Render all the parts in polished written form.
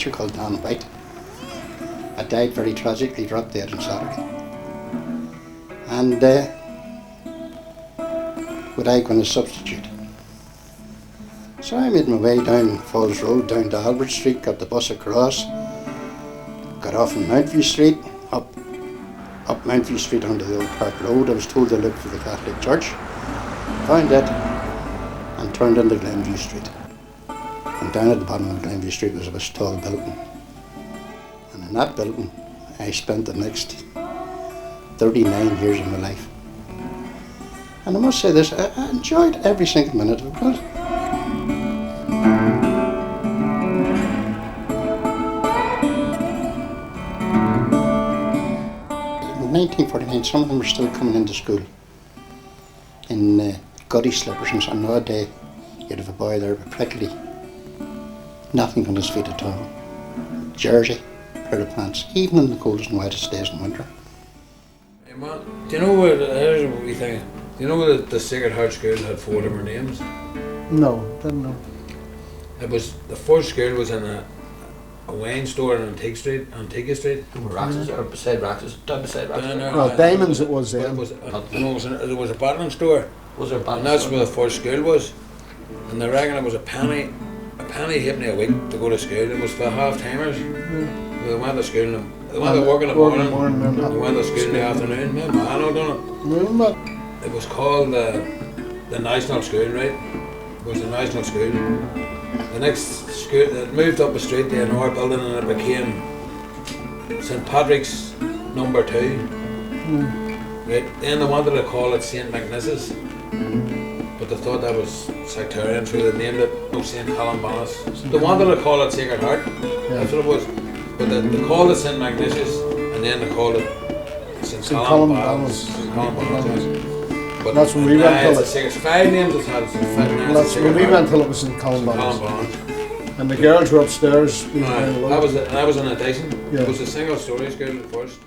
teacher called Dan White had died very tragically, dropped dead on Saturday. And would I go on a substitute? So I made my way down Falls Road, down to Albert Street, got the bus across, got off on Mountview Street, up Mountview Street onto the Old Park Road. I was told to look for the Catholic Church, found it, and turned into Glenview Street. And down at the bottom of Glenview Street was a tall building. And in that building, I spent the next 39 years of my life. And I must say this, I enjoyed every single minute of it. In 1949, some of them were still coming into school in gutty slippers, and nowadays you'd have a boy there with practically nothing on his feet at all. Jersey, pair of pants, even in the coldest and wettest days in winter. Hey man, do you know what, here's what we think, do you know that the Sacred Heart School had 4 different names? No, didn't know. It was, the first school was in a wine store on Antigua Street. Rax's, or beside Rax's, down beside Rax's. Well, Diamonds it was then. There was a bottling store. Was there a bottling And that's store? where the first school was. And they reckon it was a penny halfpenny a week to go to school. It was for half-timers. They went to school, they went to work in the morning, they went to school in the afternoon. My man had done it. It was called the National School, right? It was the National School. The next school, it moved up the street to another building and it became St Patrick's number 2. Right? Then they wanted to call it St Magnessus, but they thought that was sectarian, so they named it St Columbanus. They wanted to call it Sacred Heart, that's what it was. But they called it St Magnessus and then they called it St Columbanus. But that's when we went till it. It's 5 names it's had. That's when we went till it was in Columbanus. And the girls were upstairs. That was an addition. It was a single story school at first.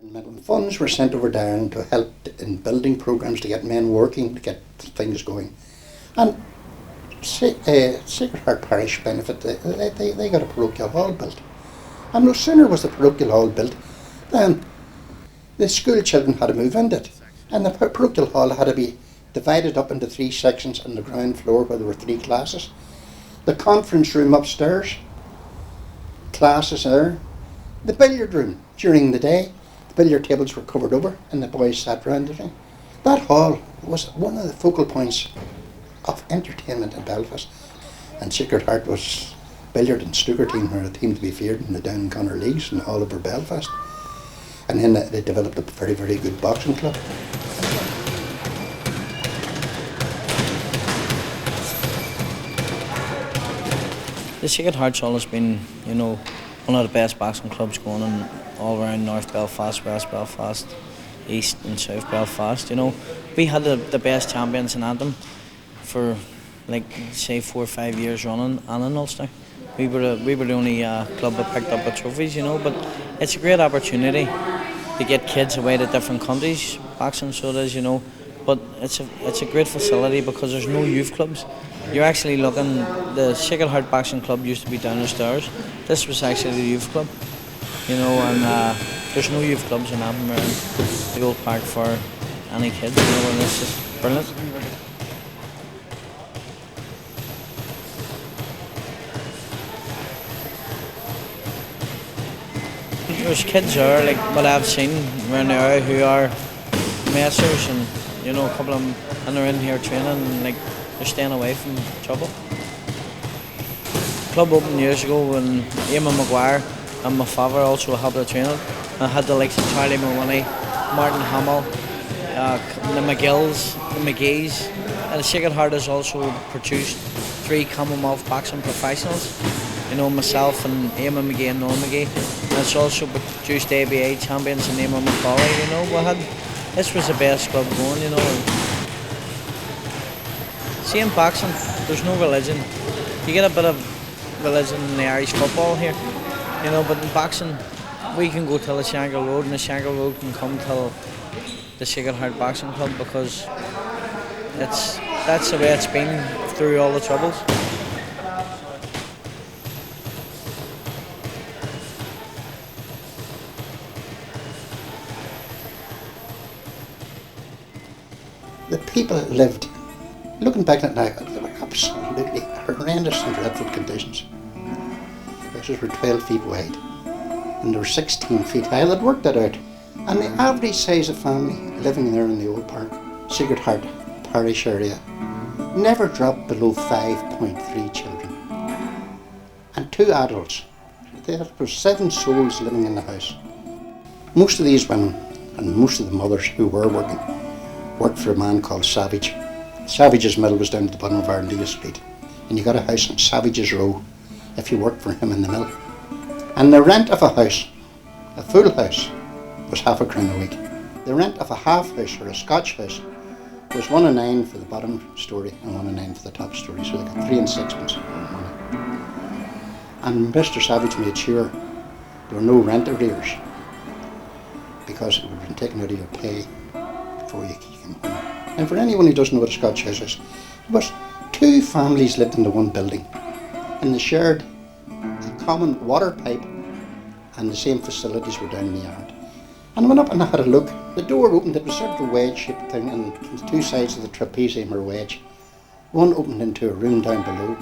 And funds were sent over there to help in building programs to get men working, to get things going. And Sacred Heart Parish benefit, they got a parochial hall built. And no sooner was the parochial hall built than the school children had to move into it. And the parochial hall had to be divided up into 3 sections on the ground floor where there were 3 classes. The conference room upstairs, classes there. The billiard room during the day, the billiard tables were covered over and the boys sat round the thing. That hall was one of the focal points of entertainment in Belfast. And Sacred Heart was billiard and snooker team were a team to be feared in the Down Connor Leagues and all over Belfast. And then they developed a very, very good boxing club. The Sacred Heart's always been, one of the best boxing clubs going on all around North Belfast, West Belfast, East and South Belfast. We had the best champions in Antrim for, say, 4 or 5 years running, and in Ulster. We were the only club that picked up the trophies, but it's a great opportunity to get kids away to different countries, boxing so it is, but it's a great facility because there's no youth clubs. You're actually looking, the Sacred Heart Boxing Club used to be down the stairs. This was actually the youth club, and there's no youth clubs in Antrim around the Old Park for any kids, and it's just brilliant. There's kids there, like what I've seen around there, who are messers, and a couple of them, and they're in here training, and they're staying away from trouble. Club opened years ago when Eamon Maguire and my father also helped the training. I had the likes of Charlie Maloney, Martin Hamill, the McGills, the McGees, and the Sacred Heart has also produced 3 Commonwealth boxing professionals. Myself and Eamon McGee and Noel McGee. And it's also produced ABA champions and Eamon McCauley, this was the best club going, See, in boxing, there's no religion. You get a bit of religion in the Irish football here, but in boxing, we can go till the Shankill Road, and the Shankill Road can come till the Sacred Heart Boxing Club because that's the way it's been through all the troubles. The people that lived, looking back at it now, they were absolutely horrendous and dreadful conditions. Houses were 12 feet wide and they were 16 feet high. They'd worked that out. And the average size of family living there in the old park, Sacred Heart parish area, never dropped below 5.3 children. And 2 adults. There were 7 souls living in the house. Most of these women and most of the mothers who were working worked for a man called Savage. Savage's mill was down at the bottom of Arlea Street. And you got a house on Savage's Row if you worked for him in the mill. And the rent of a house, a full house, was £0.50 a week. The rent of a half house or a Scotch house was 1.09 for the bottom story and 1.09 for the top story, so they got 3 and 6pence money. And Mr. Savage made sure there were no rent arrears because it would have been taken out of your pay before you came home. And for anyone who doesn't know what a Scotch house is, it was 2 families lived in the one building and they shared a common water pipe and the same facilities were down in the yard. And I went up and I had a look. The door opened, it was sort of a wedge-shaped thing, and the 2 sides of the trapezium or wedge. One opened into a room down below,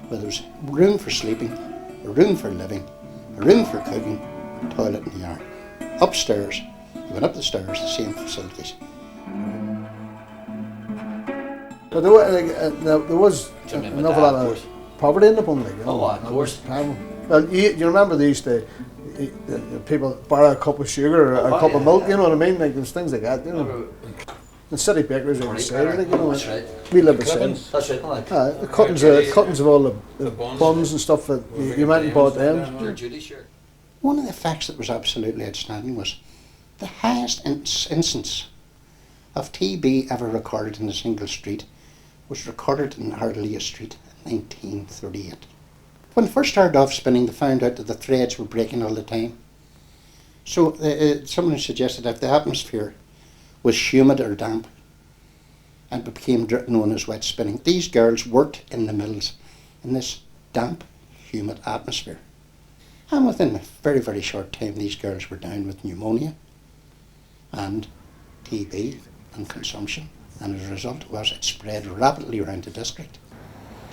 where there was room for sleeping, a room for living, a room for cooking, a toilet in the yard. Upstairs, you went up the stairs, the same facilities. But there was an awful lot of poverty in the Bun. Of course. Well, you remember they used to, people borrow a cup of sugar or a cup of milk, you know what I mean? Like there's things like that, you know. The city bakers are inside, like, you know. That's right. We live the same. That's right, like. The cuttings of all the buns and stuff that you went and bought them. One of the facts that was absolutely outstanding was the highest instance of TB ever recorded in a single street was recorded in Arlea Street in 1938. When they first started off spinning, they found out that the threads were breaking all the time. So someone suggested that if the atmosphere was humid or damp, and it became known as wet spinning. These girls worked in the mills in this damp, humid atmosphere. And within a very, very short time, these girls were down with pneumonia and TB and consumption. And as a result it spread rapidly around the district.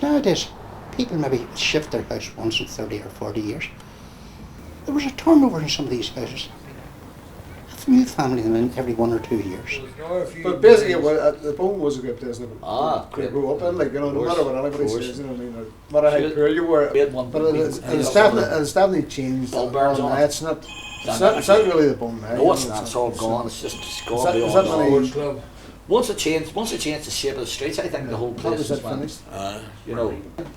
Nowadays, people maybe shift their house once in 30 or 40 years. There was a turnover in some of these houses. A new family in every 1 or 2 years. But basically, the Bun was a good place to Great. grow up in, like, you know, no matter what anybody says, you know what I mean, no matter how Sure. poor you were. We had one But big it's meeting. definitely changed. Ballbearers on it. It's not really the Bun now. No, it's not. It's all gone. It's gone that- beyond is that all. money- Sports club. Once it changed the shape of the streets, I think the whole That place was has it went. finished. You know,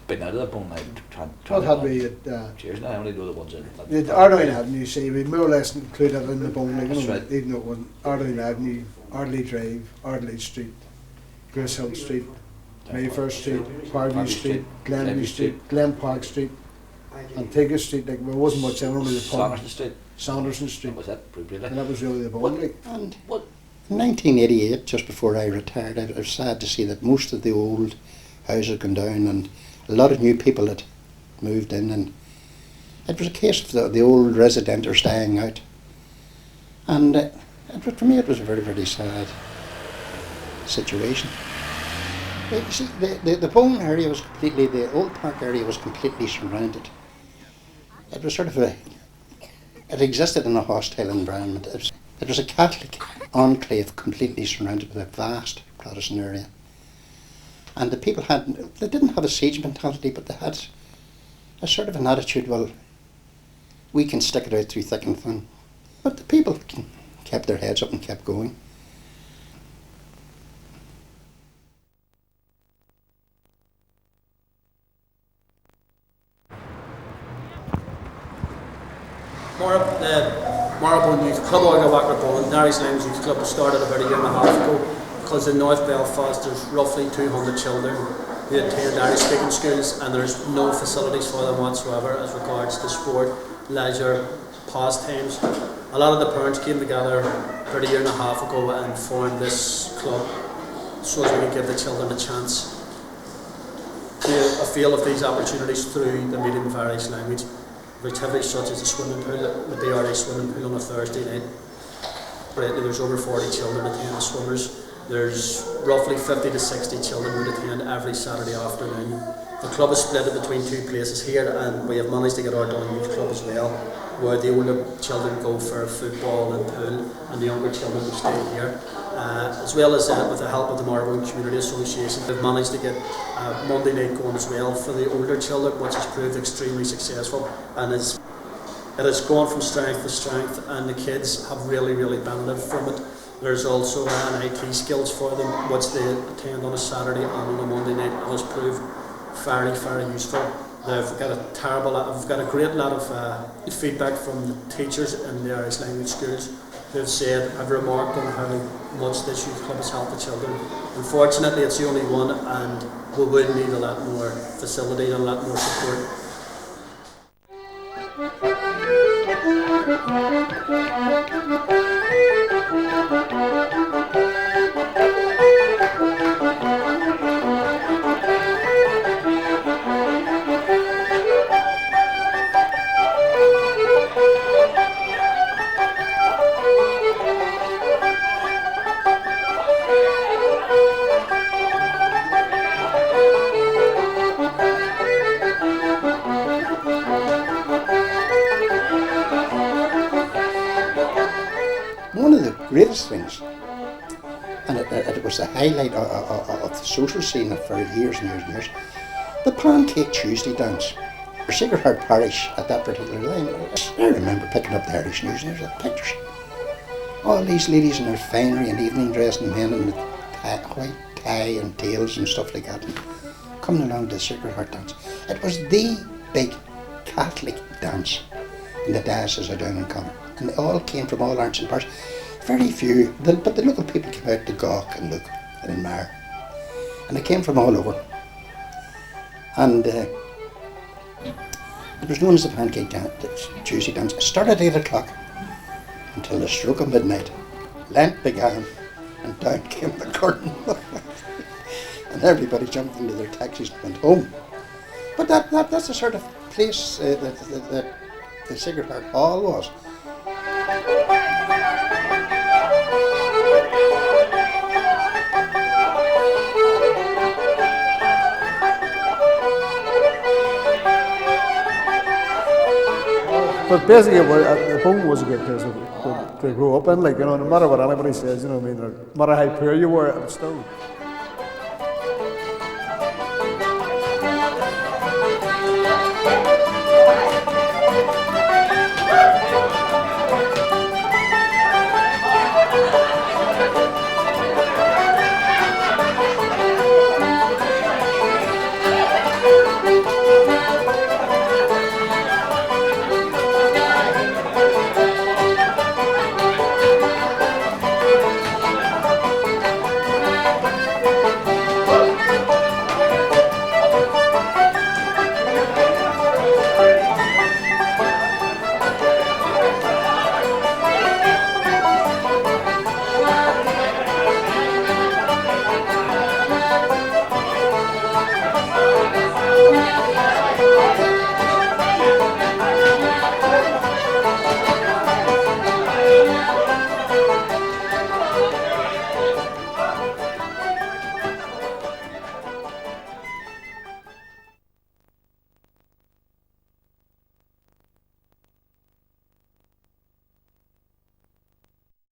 been out of the Bun now. What had we at Cheers now, I only know the ones in. the Ardwine Avenue, see, we more or less included in the Bun, like, you That's know, right. even though it wasn't Ardwine Avenue, Ardley Drive, Ardley Street, Grace Hill Street, Mayfair Street, Parkview Street, Glenview Street, Glen Park Street, Antigua Street, like, there wasn't much in, only the pub, Sanderson Street. Sanderson Street, That was it, briefly. and that was really the Bun, like. And What? in 1988, just before I retired, I was sad to see that most of the old houses had gone down and a lot of new people had moved in, and it was a case of the old residenters dying out. And for me it was a very, very sad situation. You see, the Bone area was completely, the old park area was completely surrounded. It was sort of it existed in a hostile environment. It was a Catholic enclave completely surrounded with a vast Protestant area. And the people they didn't have a siege mentality, but they had a sort of an attitude, well, we can stick it out through thick and thin. But the people kept their heads up and kept going. Marrowbone Youth Club, Marrowbone, Nationalist Youth Club was started about 1.5 years ago because in North Belfast there's roughly 200 children who attend Irish speaking schools and there's no facilities for them whatsoever as regards to sport, leisure, pastimes. A lot of the parents came together about 1.5 years ago and formed this club so as we can give the children a chance to avail of these opportunities through the medium of Irish language. Activities such as the swimming pool, the DRA swimming pool on a Thursday night. There's over 40 children attend the swimmers. There's roughly 50 to 60 children would attend every Saturday afternoon. The club is split between two places here, and we have managed to get our Down Youth Club as well, where the older children go for football and pool, and the younger children will stay here. As well as with the help of the Marrowbone Community Association, we've managed to get Monday night going as well for the older children, which has proved extremely successful, and it has gone from strength to strength, and the kids have really benefited from it. There's also an IT skills for them, which they attend on a Saturday and on a Monday night, and has proved very useful. They've got a great lot of feedback from the teachers in the Irish language schools who've said, I've remarked on how much this youth club has helped the children. Unfortunately, it's the only one, and we would need a lot more facility and a lot more support. One of the greatest things, and it was the highlight of the social scene for years and years, the Pancake Tuesday dance. For Sacred Heart Parish at that particular time, I remember picking up the Irish News and there's pictures. All these ladies in their finery and evening dress, and men in the white tie and tails and stuff like that, and coming along to the Sacred Heart dance. It was the big Catholic dance in the diocese of Down and Connor, and they all came from all arts and parts. Very few, but the local people came out to Gawk and look and admire, and they came from all over. And it was known as the Pancake Tuesday dance. It started at 8 o'clock until the stroke of midnight. Lent began, and down came the curtain. And everybody jumped into their taxis and went home. But that's the sort of place that the Sacred Heart Hall was. But basically, the home was a good place to grow up in. Like, you know, no matter what anybody says, you know, I mean, no matter how poor you were, it was still